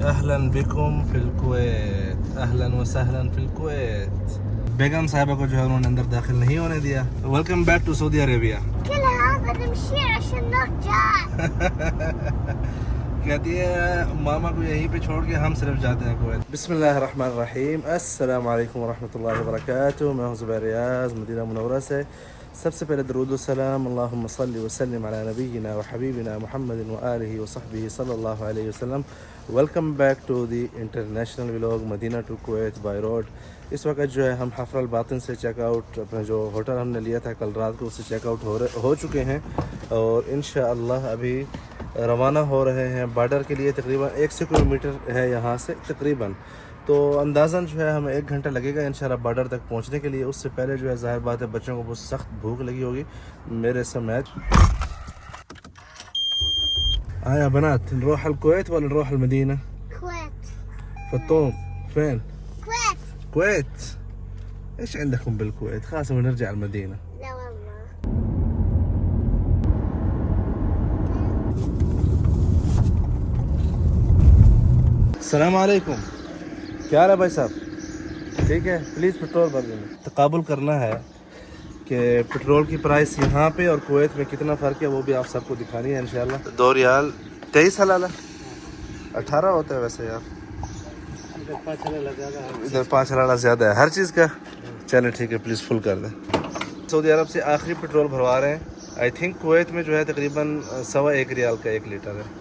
اہلا بکم فی الکویت، اہلا وسہلا فی الکویت۔ بیگم صاحبہ کو جو ہے انہوں نے اندر داخل نہیں ہونے دیا۔ Welcome back to Saudi Arabia. کہتی ہے ماما کو یہیں پہ چھوڑ کے ہم صرف جاتے ہیں کویت۔ بسم اللہ الرحمن الرحیم، السلام علیکم ورحمۃ اللہ وبرکاتہ۔ میں ہوں زبیر ریاض مدینہ منورہ سے۔ سب سے پہلے درود السلام، اللہم صلی وسلم علی نبینا و حبیبنا محمد و آلہ و صحبہ صلی اللہ علیہ وسلم۔ Welcome back to the international vlog Medina to Kuwait by road. اس وقت جو ہے ہم حفر الباطن سے چیک آؤٹ، اپنا جو ہوٹل ہم نے لیا تھا کل رات کو، اس سے چیک آؤٹ ہو چکے ہیں اور انشاءاللہ ابھی روانہ ہو رہے ہیں بارڈر کے لیے۔ تقریباً 100 کلومیٹر ہے یہاں سے تقریباً، تو اندازاً جو ہے ہمیں 1 گھنٹہ لگے گا انشاءاللہ بارڈر تک پہنچنے کے لیے۔ اس سے پہلے جو ہے ظاہر بات ہے بچوں کو بہت سخت بھوک لگی ہوگی میرے سمیت۔ يا بنات نروح الكويت ولا نروح المدينة؟ كويت. فطوم فين؟ كويت. كويت؟ ايش عندكم بالكويت؟ خلاص ونرجع المدينة. لا والله. السلام علیکم، کیا حال ہے بھائی صاحب؟ ٹھیک ہے، پلیز پٹرول بھر دینا۔ تقابل کرنا ہے کہ پٹرول کی پرائس یہاں پہ اور کویت میں کتنا فرق ہے، وہ بھی آپ سب کو دکھانی ہے انشاءاللہ۔ 2 ریال 23 حلال ہے، 18 ہوتا ہے ویسے یار، ادھر 5 حلال زیادہ ہے ہر چیز کا۔ چلیں ٹھیک ہے، پلیز فل کر دیں۔ سعودی عرب سے آخری پٹرول بھروا رہے ہیں۔ آئی تھنک کویت میں جو ہے تقریباً 1.25 ریال کا 1 لیٹر ہے۔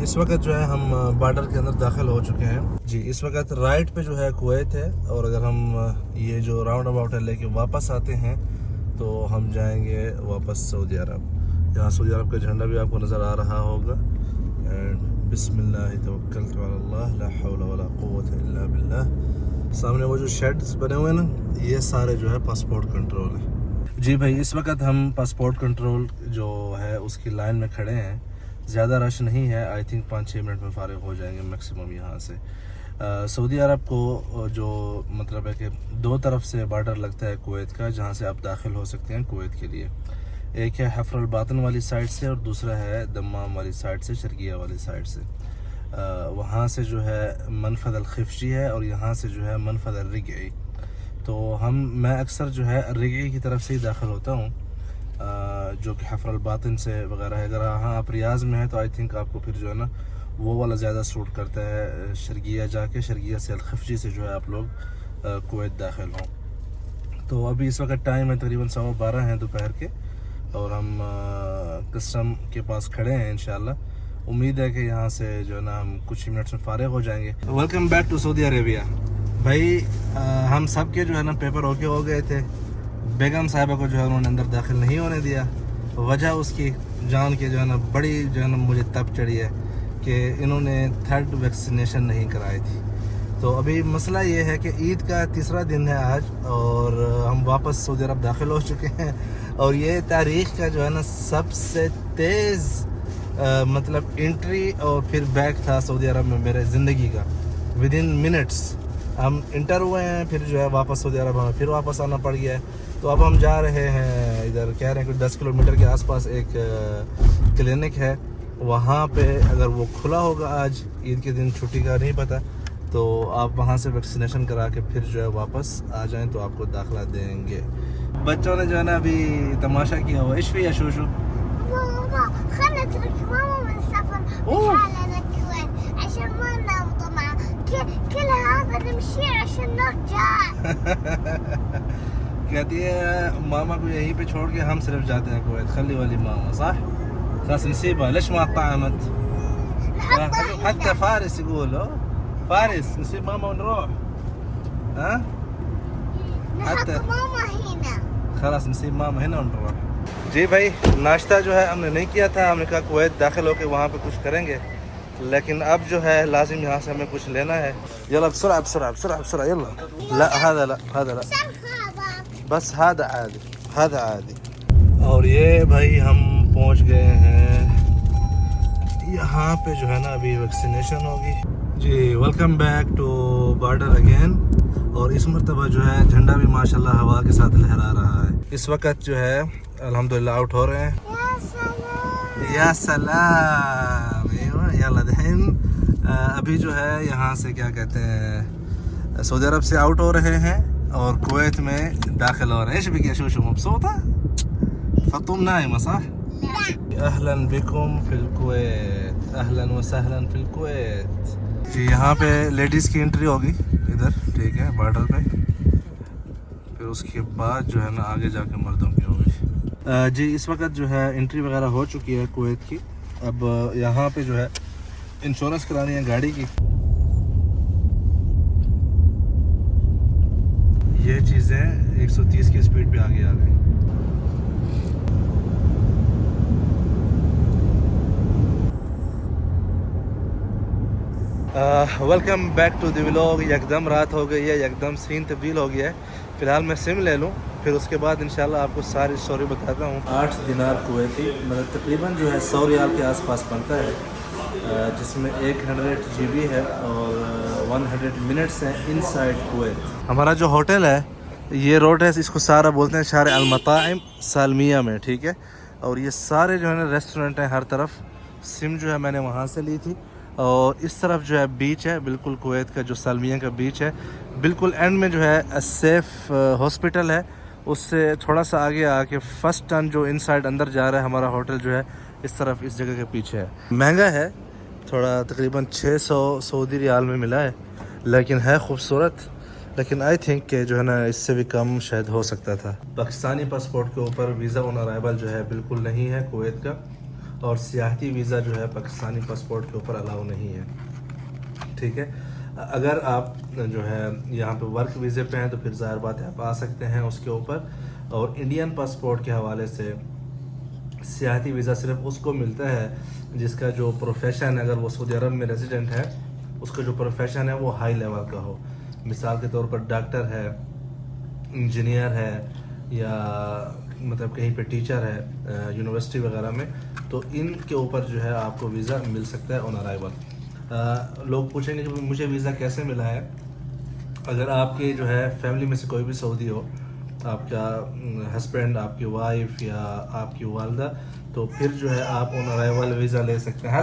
اس وقت جو ہے ہم بارڈر کے اندر داخل ہو چکے ہیں جی۔ اس وقت رائٹ پہ جو ہے کویت ہے، اور اگر ہم یہ جو راؤنڈ اباؤٹ ہے لے کے واپس آتے ہیں تو ہم جائیں گے واپس سعودی عرب۔ یہاں سعودی عرب کا جھنڈا بھی آپ کو نظر آ رہا ہوگا۔ بسم اللہ توکلت علی اللہ لا حول ولا قوت الا باللہ۔ سامنے وہ جو شیڈز بنے ہوئے ہیں نا، یہ سارے جو ہے پاسپورٹ کنٹرول ہے جی بھائی۔ اس وقت ہم پاسپورٹ کنٹرول جو ہے اس کی لائن میں کھڑے ہیں۔ زیادہ رش نہیں ہے، آئی تھنک 5-6 منٹ میں فارغ ہو جائیں گے میکسیمم یہاں سے۔ سعودی عرب کو جو مطلب ہے کہ 2 طرف سے بارڈر لگتا ہے کویت کا، جہاں سے آپ داخل ہو سکتے ہیں کویت کے لیے۔ ایک ہے حفر الباطن والی سائڈ سے، اور دوسرا ہے دمام والی سائڈ سے، شرقیہ والی سائڈ سے۔ وہاں سے جو ہے منفذ الخفشی ہے، اور یہاں سے جو ہے منفذ الرگعی۔ تو میں اکثر جو ہے الرگعی کی طرف سے ہی داخل ہوتا ہوں، جو کہ حفر الباطن سے وغیرہ ہے۔ اگر ہاں آپ ریاض میں ہیں تو آئی تھنک آپ کو پھر جو ہے نا وہ والا زیادہ سوٹ کرتا ہے، شرقیہ جا کے شرقیہ سے الخفشی سے جو ہے آپ لوگ کویت داخل ہوں۔ تو ابھی اس وقت ٹائم ہے تقریباً 12:15 ہیں دوپہر کے، اور ہم کسٹم کے پاس کھڑے ہیں انشاءاللہ۔ امید ہے کہ یہاں سے جو ہے نا ہم کچھ ہی منٹس میں فارغ ہو جائیں گے۔ Welcome back to Saudi Arabia. بھائی ہم سب کے جو ہے نا پیپر اوکے ہو گئے تھے، بیگم صاحبہ کو جو ہے انہوں نے اندر داخل نہیں ہونے دیا۔ وجہ اس کی جان کے جو ہے نا بڑی جو ہے نا مجھے تب چڑھی ہے کہ انہوں نے 3rd ویکسینیشن نہیں کرائی تھی۔ تو ابھی مسئلہ یہ ہے کہ عید کا 3را دن ہے آج، اور ہم واپس سعودی عرب داخل ہو چکے ہیں، اور یہ تاریخ کا جو ہے نا سب سے تیز مطلب انٹری اور پھر بیک تھا سعودی عرب میں میرے زندگی کا۔ ودن منٹس ہم انٹر ہوئے ہیں، پھر جو ہے واپس سعودی عرب ہمیں پھر واپس آنا پڑ گیا ہے۔ تو اب ہم جا رہے ہیں ادھر، کہہ رہے ہیں کہ 10 کلومیٹر کے آس پاس ایک کلینک ہے، وہاں پہ اگر وہ کھلا ہوگا آج عید کے دن، چھٹی کا نہیں پتہ، تو آپ وہاں سے ویکسینیشن کرا کے پھر جو ہے واپس آ جائیں تو آپ کو داخلہ دیں گے۔ بچوں نے جو ہے نا ابھی تماشا کیا ہوا۔ ايش في يا شوشو؟ ماما خلنا نترك ماما ونسافر لحالنا الكويت عشان ما ننام طبعا. كل هذا نمشي عشان نرجع. کہتی ہے ماما کو یہیں پہ چھوڑ کے ہم صرف جاتے ہیں کویت، خلی والی ماما صح؟ خلاص نسيبها. ليش ما طعمت؟ حتى فارس يقول فارس نسيب ماما ونروح. ها؟ نحط ماما هنا. خلاص نسيب ماما هنا ونروح. جی بھائی ناشتہ جو ہے ہم نے نہیں کیا تھا، ہم نے کہا کویت داخل ہو کے وہاں پہ کچھ کریں گے، لیکن اب جو ہے لازم یہاں سے ہمیں کچھ لینا ہے۔ یلا بسرعة بسرعة بسرعة بسرعة يلا. لا هذا لا هذا لا بس هذا عادي هذا عادي. اور یہ بھائی ہم پہنچ گئے ہیں یہاں پہ جو ہے نا ابھی ویکسینیشن ہوگی جی۔ Welcome back to border again. اور اس مرتبہ جو ہے جھنڈا بھی ماشاءاللہ ہوا کے ساتھ لہرا رہا ہے۔ اس وقت جو ہے الحمدللہ آؤٹ ہو رہے ہیں۔ یا سلام یلا دحین ابھی جو ہے یہاں سے کیا کہتے ہیں سعودی عرب سے آؤٹ ہو رہے ہیں اور کویت میں داخل ہو رہے ہیں. ايش بك يا شوشو مبسوطة؟ فطوم نايمة صح؟ اهلا بكم في الكويت اهلا وسهلا في الكويت. جی یہاں پہ لیڈیز کی انٹری ہوگی ادھر ٹھیک ہے بارڈر پہ, پھر اس کے بعد جو ہے نا آگے جا کے مردوں کی ہوگی. جی اس وقت جو ہے انٹری وغیرہ ہو چکی ہے کویت کی. اب یہاں پہ جو ہے انشورنس کرانی ہے گاڑی کی. یہ چیزیں 130 کی سپیڈ پہ آگے آ گئی. Welcome back to the vlog. یکدم رات ہو گئی ہے, یکدم سین تبدیل ہو گیا ہے. فی الحال میں سم لے لوں, پھر اس کے بعد انشاءاللہ آپ کو ساری اسٹوری بتاتا ہوں. 8 دینار کویتی مطلب تقریباً جو ہے 100 ریال کے آس پاس بنتا ہے, جس میں 100 GB ہے اور 100 منٹس ہیں ان سائڈ کویت. ہمارا جو ہوٹل ہے یہ روڈ ہے, اس کو سارا بولتے ہیں شارع المطاعم سالمیہ میں, ٹھیک ہے. اور یہ سارے جو ہے نا ریسٹورنٹ ہیں ہر طرف. سم جو ہے میں نے وہاں سے لی تھی. اور اس طرف جو ہے بیچ ہے بالکل کویت کا جو سالمیہ کا بیچ ہے. بالکل اینڈ میں جو ہے سیف ہاسپٹل ہے, اس سے تھوڑا سا آگے آ کے فرسٹ ٹرن جو ان سائڈ اندر جا رہا ہے ہمارا ہوٹل جو ہے اس طرف اس جگہ کے پیچھے ہے. مہنگا ہے تھوڑا, تقریباً 600 سعودی ریال میں ملا ہے, لیکن ہے خوبصورت. لیکن آئی تھنک کہ جو ہے نا اس سے بھی کم شاید ہو سکتا تھا. پاکستانی پاسپورٹ کے اوپر ویزا آن ارائیول جو ہے بالکل نہیں ہے کویت کا, اور سیاحتی ویزا جو ہے پاکستانی پاسپورٹ کے اوپر الاؤ نہیں ہے, ٹھیک ہے. اگر آپ جو ہے یہاں پہ ورک ویزے پہ ہیں تو پھر ظاہر بات ہے آپ آ سکتے ہیں اس کے اوپر. اور انڈین پاسپورٹ کے حوالے سے سیاحتی ویزا صرف اس کو ملتا ہے جس کا جو پروفیشن ہے, اگر وہ سعودی عرب میں ریزیڈنٹ ہے, اس کا جو پروفیشن ہے وہ ہائی لیول کا ہو. مثال کے طور پر ڈاکٹر ہے, انجینئر ہے, یا مطلب کہیں پہ ٹیچر ہے یونیورسٹی وغیرہ میں, تو ان کے اوپر جو ہے آپ کو ویزا مل سکتا ہے آن ارائیول. لوگ پوچھیں گے کہ مجھے ویزا کیسے ملا ہے. اگر آپ کے جو ہے فیملی میں سے کوئی بھی سعودی ہو, آپ کا ہسبینڈ, آپ کی وائف یا آپ کی والدہ, تو پھر جو ہے آپ آن ارائیول ویزا لے سکتے ہیں.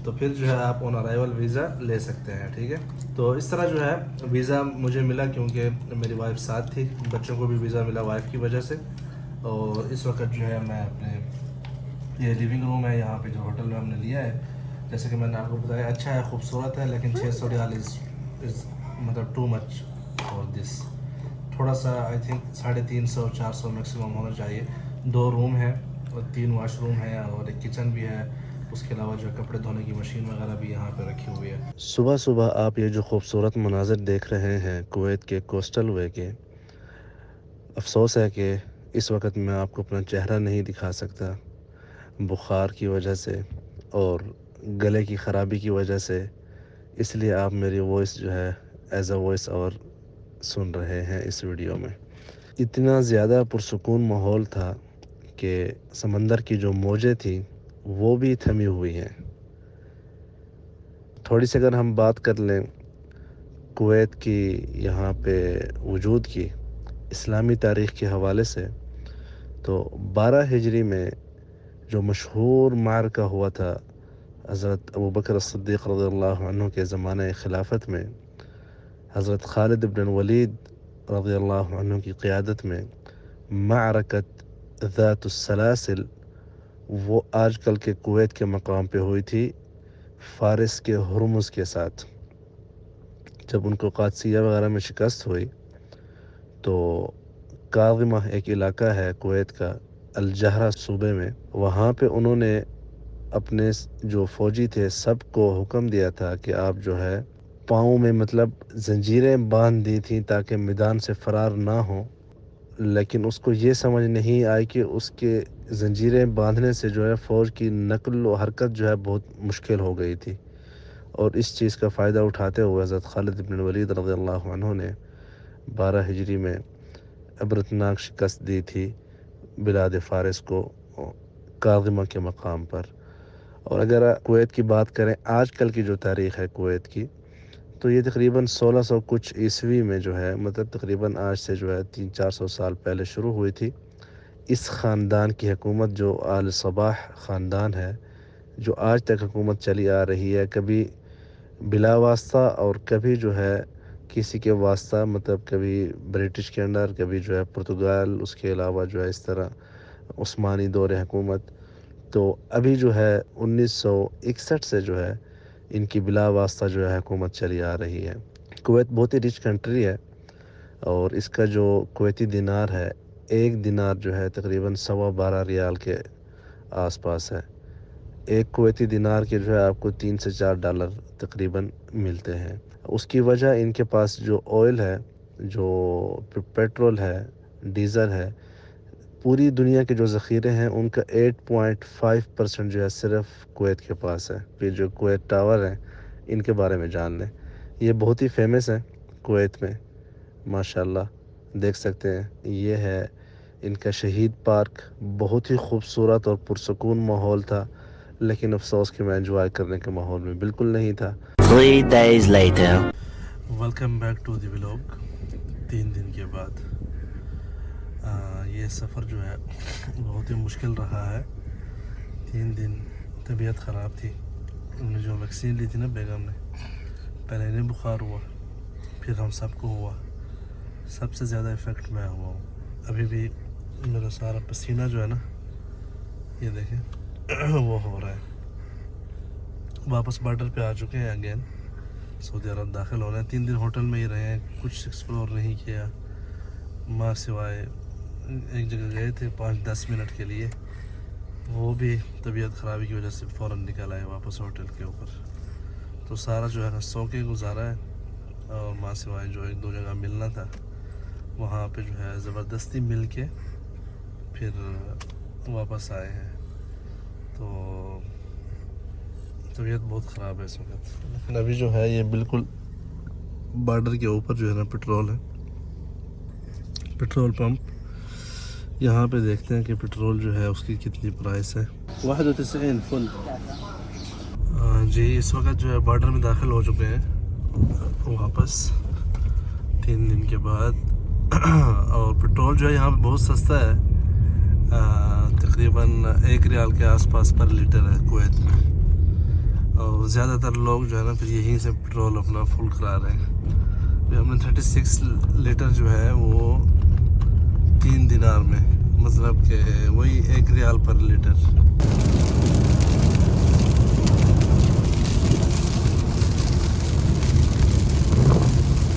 تو پھر جو ہے آپ آن ارائیول ویزا لے سکتے ہیں, ٹھیک ہے. تو اس طرح جو ہے ویزا مجھے ملا کیونکہ میری وائف ساتھ تھی. بچوں کو بھی ویزا ملا وائف کی وجہ سے. اور اس وقت جو ہے میں اپنے یہ لیونگ روم ہے یہاں پہ جو ہوٹل میں ہم نے لیا ہے, جیسے کہ میں نے آپ کو بتایا اچھا ہے, خوبصورت ہے, لیکن 600 ریال از مطلب ٹو مچ فار دس. تھوڑا سا آئی تھنک 350-400 میکسیمم ہونا چاہیے. 2 روم ہیں اور 3 واش روم ہیں اور ایک کچن بھی ہے. اس کے علاوہ جو کپڑے دھونے کی مشین وغیرہ بھی یہاں پہ رکھی ہوئی ہے. صبح صبح آپ یہ جو خوبصورت مناظر دیکھ رہے ہیں کویت کے کوسٹل وے کے, افسوس ہے کہ اس وقت میں آپ کو اپنا چہرہ نہیں دکھا سکتا بخار کی وجہ سے اور گلے کی خرابی کی وجہ سے. اس لیے آپ میری وائس جو ہے ایز اے وائس اور سن رہے ہیں اس ویڈیو میں. اتنا زیادہ پرسکون ماحول تھا کہ سمندر کی جو موجیں تھیں وہ بھی تھمی ہوئی ہیں. تھوڑی سی اگر ہم بات کر لیں کویت کی یہاں پہ وجود کی اسلامی تاریخ کے حوالے سے, تو 12 ہجری میں جو مشہور معرکہ ہوا تھا حضرت ابوبکر الصدیق رضی اللہ عنہ کے زمانہ خلافت میں, حضرت خالد بن ولید رضی اللہ عنہ کی قیادت میں معرکت ذات السلاسل, وہ آج کل کے کویت کے مقام پہ ہوئی تھی فارس کے ہرمز کے ساتھ. جب ان کو قادسیہ وغیرہ میں شکست ہوئی تو کاظمہ ایک علاقہ ہے کویت کا الجہرہ صوبے میں, وہاں پہ انہوں نے اپنے جو فوجی تھے سب کو حکم دیا تھا کہ آپ جو ہے پاؤں میں مطلب زنجیریں باندھ دی تھیں تاکہ میدان سے فرار نہ ہوں. لیکن اس کو یہ سمجھ نہیں آئی کہ اس کے زنجیریں باندھنے سے جو ہے فوج کی نقل و حرکت جو ہے بہت مشکل ہو گئی تھی. اور اس چیز کا فائدہ اٹھاتے ہوئے حضرت خالد بن ولید رضی اللہ عنہ نے 12 ہجری میں عبرتناک شکست دی تھی بلاد فارس کو کاظمہ کے مقام پر. اور اگر کویت کی بات کریں آج کل کی جو تاریخ ہے کویت کی, تو یہ تقریباً 1600 کچھ عیسوی میں جو ہے مطلب تقریباً آج سے جو ہے 300-400 سال پہلے شروع ہوئی تھی. اس خاندان کی حکومت جو آل صباح خاندان ہے، جو آج تک حکومت چلی آ رہی ہے، کبھی بلا واسطہ اور کبھی جو ہے کسی کے واسطہ، مطلب کبھی برٹش کے انڈر، کبھی جو ہے پرتگال، اس کے علاوہ جو ہے اس طرح عثمانی دور حکومت. تو ابھی جو ہے 1961 سے جو ہے ان کی بلا واسطہ جو ہے حکومت چلی آ رہی ہے. کویت بہت ہی رچ کنٹری ہے، اور اس کا جو کویتی دینار ہے، ایک دینار جو ہے تقریباً 12.25 ریال کے آس پاس ہے. ایک کویتی دینار کے جو ہے آپ کو $3 سے $4 تقریباً ملتے ہیں. اس کی وجہ ان کے پاس جو آئل ہے، جو پیٹرول ہے، ڈیزل ہے، پوری دنیا کے جو ذخیرے ہیں ان کا 8.5% جو ہے صرف کویت کے پاس ہے. پھر جو کویت ٹاور ہیں ان کے بارے میں جان لیں. یہ بہت ہی فیمس ہے کویت میں، ماشاءاللہ دیکھ سکتے ہیں. یہ ہے ان کا شہید پارک. بہت ہی خوبصورت اور پرسکون ماحول تھا، لیکن افسوس کہ میں انجوائے کرنے کے ماحول میں بالکل نہیں تھا. 3 days later. Welcome back to the vlog. 3 دن کے بعد یہ سفر جو ہے بہت ہی مشکل رہا ہے. 3 دن طبیعت خراب تھی. انہوں نے جو ویکسین لی تھی نا بیگم نے، پہلے انہیں بخار ہوا، پھر ہم سب کو ہوا. سب سے زیادہ افیکٹ میں ہوا ہوں. ابھی بھی میرا سارا پسینہ جو ہے نا، یہ دیکھیں وہ ہو رہا ہے. واپس بارڈر پہ آ چکے ہیں اگین. سعودی عرب داخل ہو رہے ہیں. 3 دن ہوٹل میں ہی رہے ہیں، کچھ ایکسپلور نہیں کیا، ماں سوائے ایک جگہ گئے تھے 5-10 منٹ کے لیے، وہ بھی طبیعت خرابی کی وجہ سے فوراً نکل آئے واپس ہوٹل کے اوپر. تو سارا جو ہے نا سو کے گزارا ہے. اور ماں سوائے جو 1-2 جگہ ملنا تھا، وہاں پہ جو ہے زبردستی مل کے پھر واپس آئے ہیں. تو طبیعت بہت خراب ہے اس وقت. لیکن ابھی جو ہے یہ بالکل بارڈر کے اوپر جو ہے نا پیٹرول ہے، پیٹرول پمپ. یہاں پہ دیکھتے ہیں کہ پیٹرول جو ہے اس کی کتنی پرائس ہے. 91 فل. جی اس وقت جو ہے بارڈر میں داخل ہو چکے ہیں واپس 3 دن کے بعد. اور پیٹرول جو ہے یہاں پہ بہت سستا ہے، تقریباً 1 ریال کے آس پاس پر لیٹر ہے کویت میں. اور زیادہ تر لوگ جو ہے نا پھر یہیں سے پیٹرول اپنا فل کرا رہے ہیں. پھر ہم نے 36 لیٹر جو ہے وہ 3 دینار میں، مطلب کہ وہی 1 ریال پر لیٹر.